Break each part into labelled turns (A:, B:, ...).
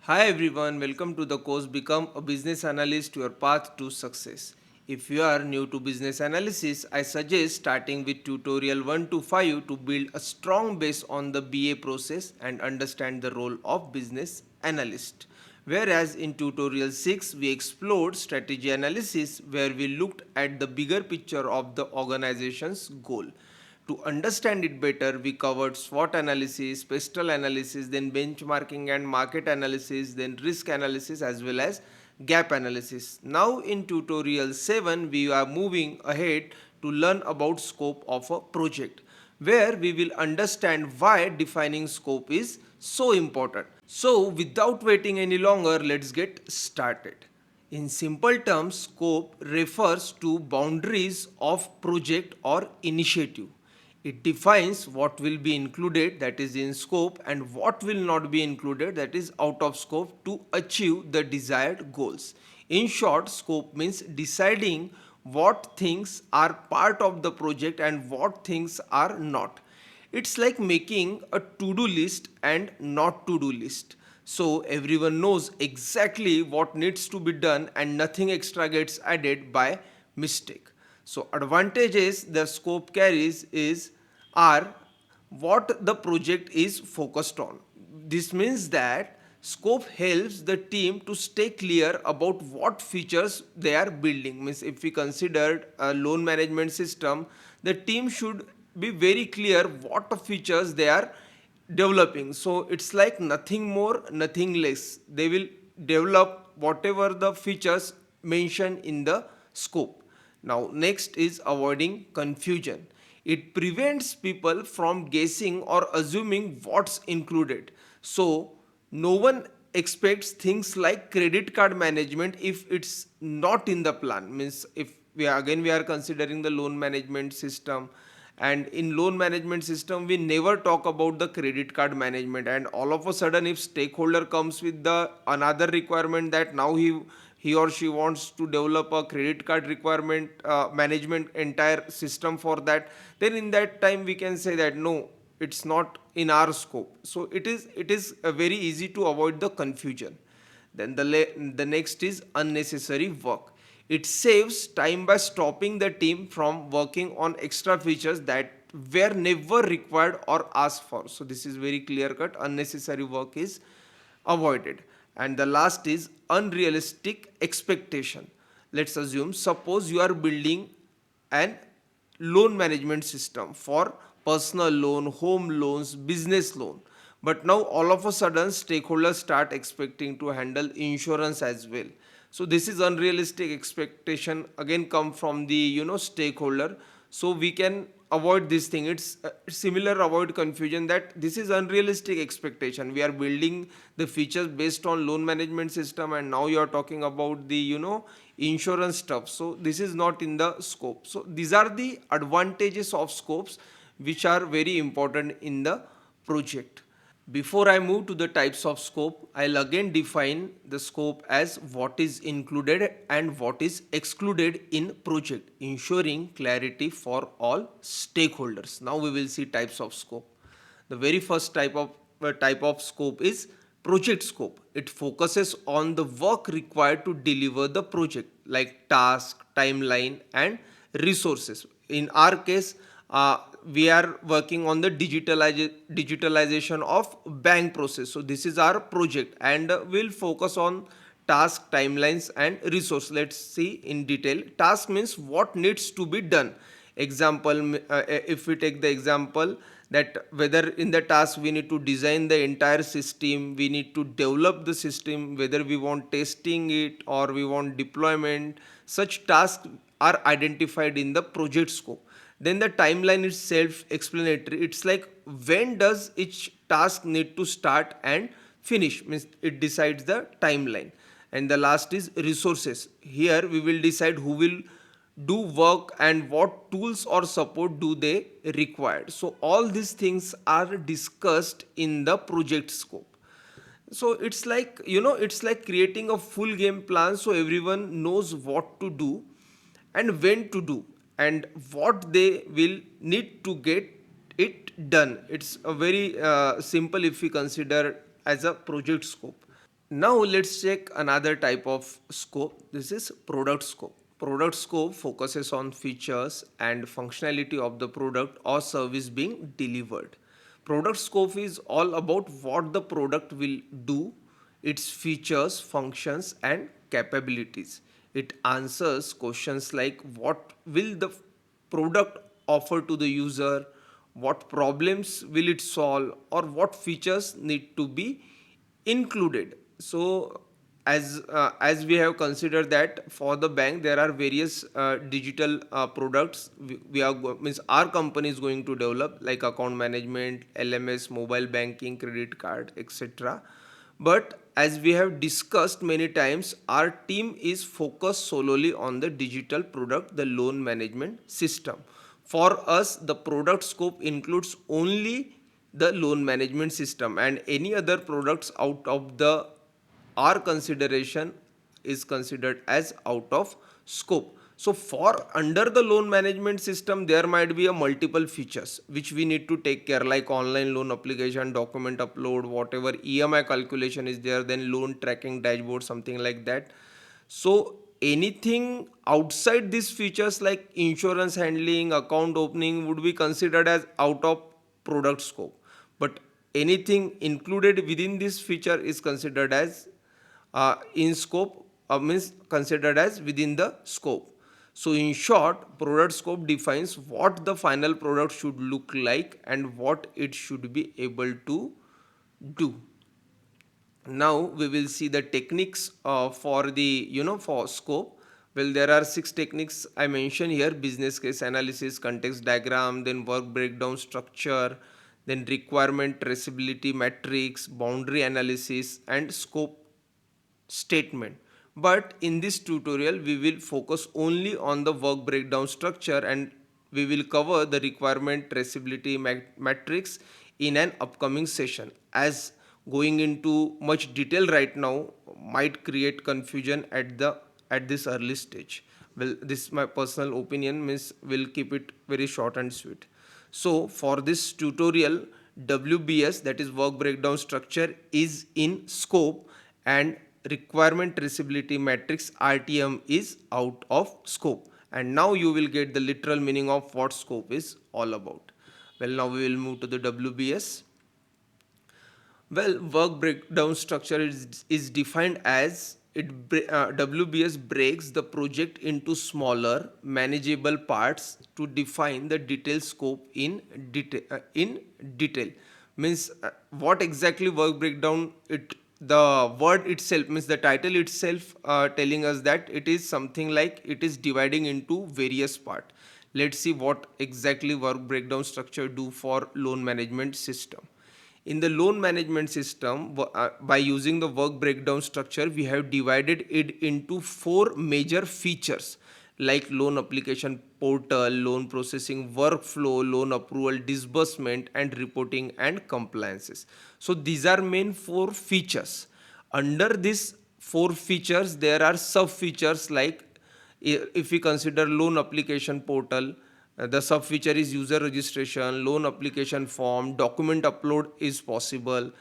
A: Hi everyone, welcome to the course Become a Business Analyst, your path to success. If you are new to business analysis, I suggest starting with tutorial 1 to 5 to build a strong base on the BA process and understand the role of business analyst. Whereas in tutorial 6, we explored strategy analysis where we looked at the bigger picture of the organization's goal. To understand it better, we covered SWOT analysis, PESTEL analysis, then benchmarking and market analysis, then risk analysis as well as gap analysis. Now in tutorial 7, we are moving ahead to learn about scope of a project, where we will understand why defining scope is so important. So without waiting any longer, let's get started. In simple terms, scope refers to boundaries of project or initiative. It defines what will be included, that is in scope, and what will not be included, that is out of scope, to achieve the desired goals. In short, scope means deciding what things are part of the project and what things are not. It's like making a to-do list and not to-do list. So everyone knows exactly what needs to be done and nothing extra gets added by mistake. So advantages the scope carries is are what the project is focused on. This means that scope helps the team to stay clear about what features they are building. Means if we consider a loan management system, the team should be very clear what the features they are developing. So it's like nothing more, nothing less. They will develop whatever the features mentioned in the scope. Now next is avoiding confusion. It prevents people from guessing or assuming what's included. So no one expects things like credit card management if it's not in the plan. Means if we are considering the loan management system, and in loan management system we never talk about the credit card management, and all of a sudden if stakeholder comes with the another requirement that now he or she wants to develop a credit card requirement management entire system for that, then in that time we can say that no, it's not in our scope. So it is very easy to avoid the confusion. Then the next is unnecessary work. It saves time by stopping the team from working on extra features that were never required or asked for. So this is very clear cut. Unnecessary work is avoided. And the last is unrealistic expectation. Let's assume, suppose you are building an loan management system for personal loan, home loans, business loan. But now all of a sudden stakeholders start expecting to handle insurance as well. So this is unrealistic expectation again come from the stakeholder. So we can avoid this thing. It's similar, avoid confusion, that this is unrealistic expectation. We are building the features based on loan management system and now you are talking about the insurance stuff. So this is not in the scope. So these are the advantages of scopes which are very important in the project. Before I move to the types of scope, I'll again define the scope as what is included and what is excluded in project, ensuring clarity for all stakeholders. Now we will see types of scope. The very first type of scope is project scope. It focuses on the work required to deliver the project, like task, timeline, and resources. In our case, we are working on the digitalization of bank process. So this is our project, and we'll focus on task, timelines, and resource. Let's see in detail. Task means what needs to be done. Example, if we take the example that whether in the task we need to design the entire system, we need to develop the system, whether we want testing it or we want deployment, such tasks are identified in the project scope. Then the timeline is self explanatory. It's like when does each task need to start and finish, means it decides the timeline. And the last is resources. Here we will decide who will do work and what tools or support do they require. So all these things are discussed in the project scope. So it's like creating a full game plan so everyone knows what to do and when to do and what they will need to get it done. It's a very simple if we consider as a project scope. Now let's check another type of scope. This is product scope. Product scope focuses on features and functionality of the product or service being delivered. Product scope is all about what the product will do, its features, functions, and capabilities. It answers questions like what will the product offer to the user, what problems will it solve, or what features need to be included. So as we have considered that for the bank there are various digital products we are means our company is going to develop, like account management, LMS, mobile banking, credit card, etc. But as we have discussed many times, our team is focused solely on the digital product, the loan management system. For us, the product scope includes only the loan management system, and any other products out of the our consideration is considered as out of scope. So for under the loan management system there might be a multiple features which we need to take care, like online loan application, document upload, whatever EMI calculation is there, then loan tracking dashboard, something like that. So anything outside these features like insurance handling, account opening would be considered as out of product scope. But anything included within this feature is considered as in scope, means considered as within the scope. So in short, product scope defines what the final product should look like and what it should be able to do. Now we will see the techniques for the for scope. Well, there are 6 techniques I mentioned here: business case analysis, context diagram, then work breakdown structure, then requirement traceability matrix, boundary analysis, and scope statement. But in this tutorial we will focus only on the work breakdown structure, and we will cover the requirement traceability matrix in an upcoming session, as going into much detail right now might create confusion at this early stage. Well, this is my personal opinion, means we'll keep it very short and sweet. So for this tutorial, WBS, that is work breakdown structure, is in scope, and requirement traceability matrix RTM is out of scope. And now you will get the literal meaning of what scope is all about. Well, now we will move to the WBS. Well, work breakdown structure is defined as WBS breaks the project into smaller, manageable parts to define the detailed scope in detail. Means what exactly work breakdown? The word itself, means the title itself, telling us that it is something like it is dividing into various parts. Let's see what exactly work breakdown structure do for loan management system. In the loan management system, by using the work breakdown structure, we have divided it into 4 major features, like loan application portal, loan processing workflow, loan approval, disbursement, and reporting and compliances. So these are main 4 features. Under these 4 features, there are sub features, like if we consider loan application portal, the sub feature is user registration, loan application form, document upload is possible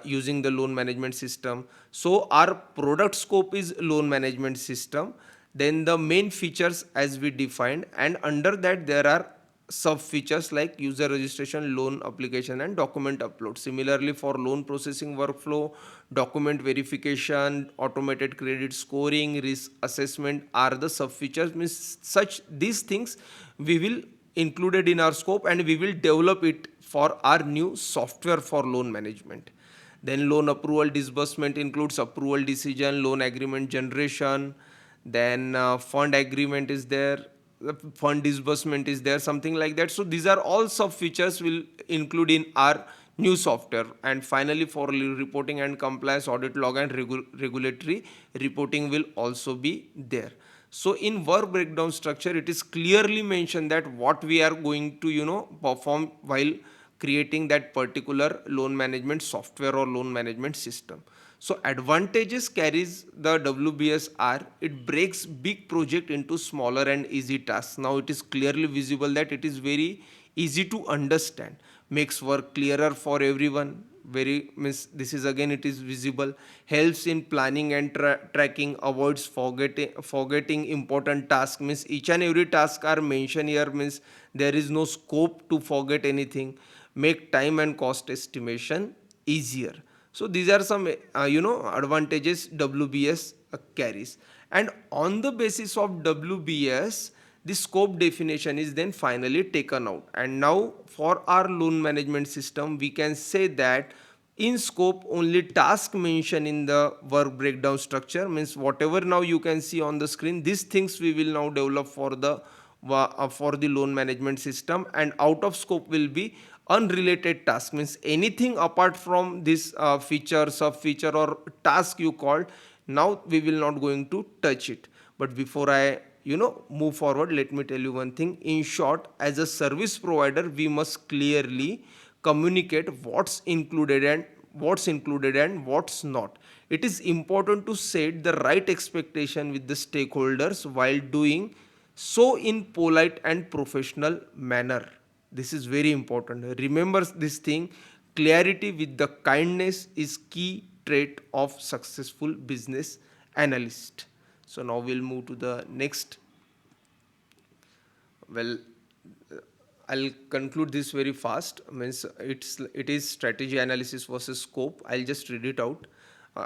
A: using the loan management system. So our product scope is loan management system, then the main features as we defined, and under that there are sub features like user registration, loan application, and document upload. Similarly, for loan processing workflow, document verification, automated credit scoring, risk assessment are the sub features. Means such these things we will included in our scope, and we will develop it for our new software for loan management. Then loan approval disbursement includes approval decision, loan agreement generation, then fund agreement is there, fund disbursement is there, something like that. So these are all sub features will include in our new software. And finally, for reporting and compliance, audit log, and regulatory reporting will also be there. So in work breakdown structure, it is clearly mentioned that what we are going to perform while creating that particular loan management software or loan management system. So advantages carries the WBS are: it breaks big project into smaller and easy tasks. Now it is clearly visible that it is very easy to understand, makes work clearer for everyone, very means this is again it is visible, helps in planning and tracking, avoids forgetting important task, means each and every task are mentioned here, means there is no scope to forget anything, make time and cost estimation easier. So these are some advantages WBS carries. And on the basis of WBS, the scope definition is then finally taken out. And now for our loan management system, we can say that in scope only task mentioned in the work breakdown structure, means whatever now you can see on the screen, these things we will now develop for the loan management system. And out of scope will be unrelated task, means anything apart from this feature, sub feature or task you called, now we will not going to touch it. But before I move forward, let me tell you one thing. In short, as a service provider, we must clearly communicate what's not. It is important to set the right expectation with the stakeholders while doing so in polite and professional manner. This is very important. Remember this thing. Clarity with the kindness is key trait of successful business analyst. So now we'll move to the next. Well, I'll conclude this very fast. Means it is strategy analysis versus scope. I'll just read it out.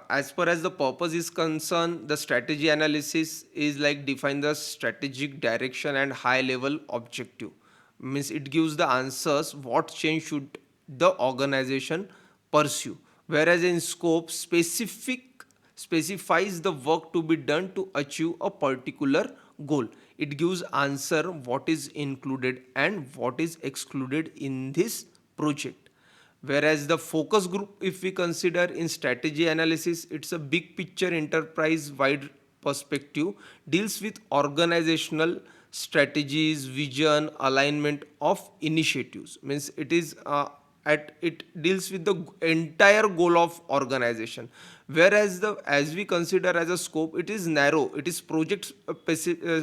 A: As far as the purpose is concerned, the strategy analysis is like define the strategic direction and high level objective. Means it gives the answers what change should the organization pursue. Whereas in scope, specifies the work to be done to achieve a particular goal. It gives answer what is included and what is excluded in this project. Whereas the focus group, if we consider in strategy analysis, it's a big picture enterprise wide perspective, deals with organizational strategies, vision, alignment of initiatives. Means it is it deals with the entire goal of organization. Whereas the as we consider as a scope, it is narrow, it is project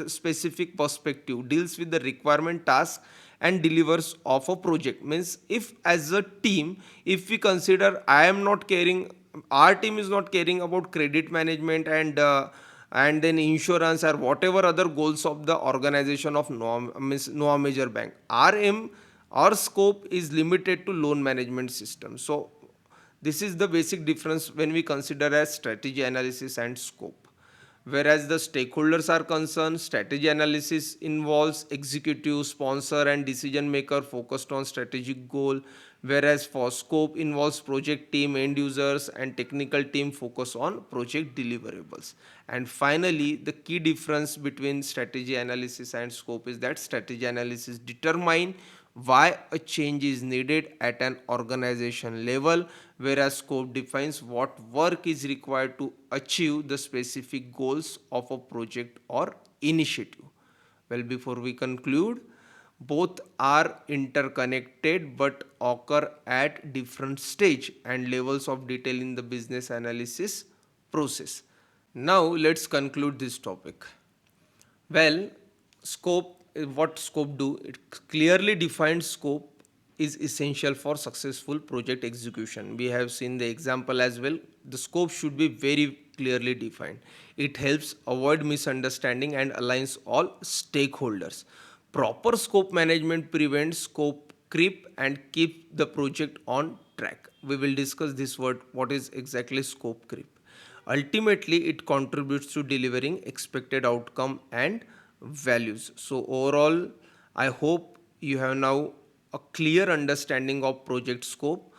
A: specific perspective, deals with the requirement, task and delivers of a project. Means if as a team, if we consider I am not caring, our team is not caring about credit management and then insurance or whatever other goals of the organization of no major bank, our scope is limited to loan management system. So this is the basic difference when we consider as strategy analysis and scope. Whereas the stakeholders are concerned, strategy analysis involves executive, sponsor and decision maker focused on strategic goal. Whereas for scope involves project team, end users and technical team focus on project deliverables. And finally, the key difference between strategy analysis and scope is that strategy analysis determine why a change is needed at an organization level, whereas scope defines what work is required to achieve the specific goals of a project or initiative. Well, before we conclude, both are interconnected but occur at different stage and levels of detail in the business analysis process. Now let's conclude this topic. Well, scope, what scope do? It clearly defined scope is essential for successful project execution. We have seen the example as well. The scope should be very clearly defined. It helps avoid misunderstanding and aligns all stakeholders. Proper scope management prevents scope creep and keep the project on track. We will discuss this word, what is exactly scope creep. Ultimately, it contributes to delivering expected outcome and values. So overall, I hope you have now a clear understanding of project scope.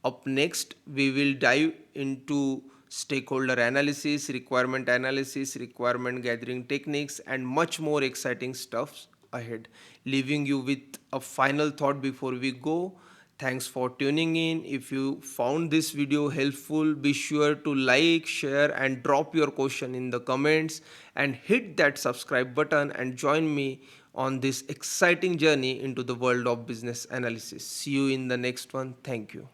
A: Up next, we will dive into stakeholder analysis, requirement gathering techniques, and much more exciting stuff ahead. Leaving you with a final thought before we go. Thanks for tuning in. If you found this video helpful, be sure to like, share, and drop your question in the comments and hit that subscribe button and join me on this exciting journey into the world of business analysis. See you in the next one. Thank you.